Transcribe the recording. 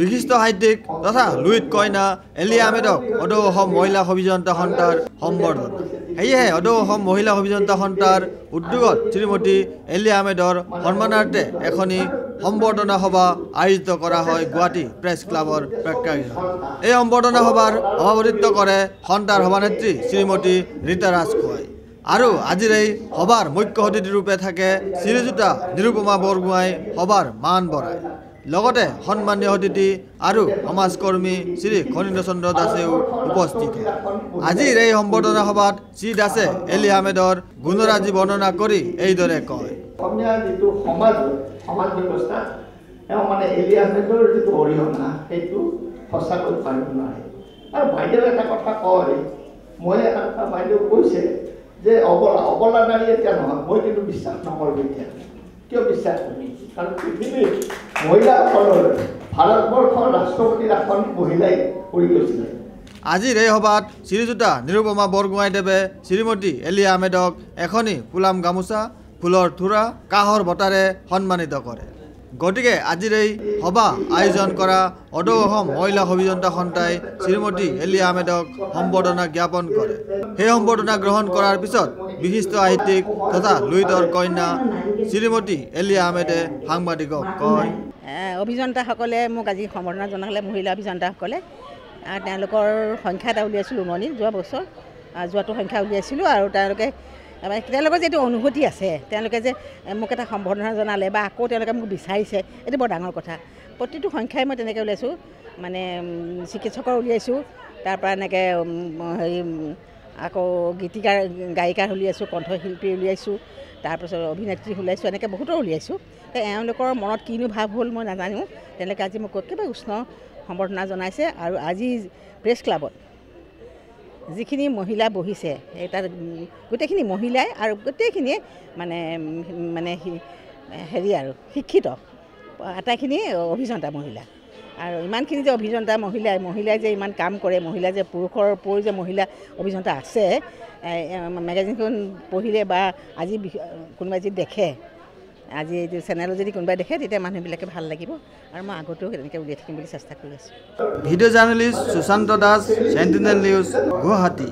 বিশিষ্ট সাহিত্যিক তথা লুইত কইনা এলি আহমেদক অদৌ অসম মহিলা অভিযন্তা সন্থাৰ সম্বৰ্ধনা। সেয়েহে অদৌ অসম মহিলা অভিযন্তা সন্থাৰ উদ্যোগত শ্ৰীমতী এলি আহমেদৰ সন্মানাৰ্থে এখনি সম্বৰ্ধনা সভা আয়োজিত কৰা হয় গুৱাহাটী প্ৰেছ ক্লাবৰ প্ৰেক্ষাগৃহত। এই সম্বৰ্ধনা সভাৰ সভাপতিত্ব কৰে সন্থাৰ সভানেত্ৰী শ্ৰীমতী ৰীতা ৰাজখোৱাই। আৰু আজিৰ এই সভাৰ মুখ্য অতিথিৰূপে থাকে শ্ৰীযুতা নিৰুপমা বৰগোহাঁই সভাৰ মান বঢ়ায়। লগতে সন্মানীয় অতিথি আৰু সমাজকৰ্মী শ্ৰী খনীন্দ্ৰ চন্দ্ৰ দাসেও উপস্থিত হয়। আজিৰ এই সম্বৰ্ধনা সভাত শ্ৰী দাসে এলি আহমেদৰ গুণৰাজি বৰ্ণনা কৰি এইদৰে কয়। অসমীয়া যিটো সমাজ ব্যৱস্থা মানে এলি আহমেদৰ যিটো অৰিহণা সেইটো সঁচাকৈ পাৰিব নোৱাৰে। আৰু বাইদেউ এটা কথা কয়, মই এটা কথা বাইদেউ কৈছে যে অবলা নাৰী এতিয়া নহয়, মই কিন্তু বিশ্বাস নকৰোঁ। এতিয়া কিয় বিশ্বাস কৰিম? কাৰণ পৃথিৱীৰ মহিলাসকলৰ ভাৰতবৰ্ষৰ ৰাষ্ট্ৰপতিৰ আসন মহিলাই কৰি গৈছিলে। আজিৰ এই সভাত শ্ৰীযুতা নিৰুপমা বৰগোহাঁইদেৱে শ্ৰীমতী এলি আহমেদক এখনি ফুলাম গামোচা, ফুলৰ থোৰা, কাঁহৰ বঁটাৰে সন্মানিত কৰে। গতিকে আজিৰ এই সভা আয়োজন কৰা অদৌ অসম মহিলা অভিযন্তা সন্থাই শ্ৰীমতী এলি আহমেদক সম্বৰ্ধনা জ্ঞাপন কৰে। সেই সম্বৰ্ধনা গ্ৰহণ কৰাৰ পিছত বিশিষ্ট সাহিত্যিক তথা লুইতৰ কন্যা শ্ৰীমতী এলি আহমেদে সাংবাদিকক কয়, অভিযন্তাসকলে মোক আজি সম্বৰ্ধনা জনালে, মহিলা অভিযন্তাসকলে। তেওঁলোকৰ সংখ্যা এটা উলিয়াইছিলোঁ উমনিত যোৱা বছৰ, যোৱাটো সংখ্যা উলিয়াইছিলোঁ। আৰু তেওঁলোকৰ যিটো অনুভূতি আছে, তেওঁলোকে যে মোক এটা সম্বৰ্ধনা জনালে বা আকৌ তেওঁলোকে মোক বিচাৰিছে, এইটো বৰ ডাঙৰ কথা। প্ৰতিটো সংখ্যাই মই তেনেকৈ উলিয়াইছোঁ, মানে চিকিৎসকৰ উলিয়াইছোঁ, তাৰপৰা এনেকৈ হেৰি আকৌ গীতিকাৰ গায়িকাৰ উলিয়াইছোঁ, কণ্ঠশিল্পী উলিয়াইছোঁ, তাৰপিছত অভিনেত্ৰী উলিয়াইছোঁ, এনেকৈ বহুতো উলিয়াইছোঁ। এওঁলোকৰ মনত কিনো ভাৱ হ'ল মই নাজানো, তেওঁলোকে আজি মোক একেবাৰে উষ্ণ সম্বৰ্ধনা জনাইছে। আৰু আজি প্ৰেছ ক্লাবত যিখিনি মহিলা বহিছে, তাত গোটেইখিনি মহিলাই আৰু গোটেইখিনিয়ে মানে হেৰি আৰু শিক্ষিত আটাইখিনি অভিযন্তা মহিলা। আৰু ইমানখিনি যে অভিযন্তা মহিলাই যে ইমান কাম কৰে, মহিলা যে পুৰুষৰ উপৰিও যে মহিলা অভিযন্তা আছে, মেগাজিনখন পঢ়িলে বা আজি কোনোবাই যদি দেখে, আজি এইটো চেনেলত যদি কোনোবাই দেখে, তেতিয়া মানুহবিলাকে ভাল লাগিব। আৰু মই আগতেও তেনেকৈ উলিয়াই থাকিম বুলি চেষ্টা কৰি আছোঁ। Video' journalist Sushanta Das, Sentinel news, Guwahati.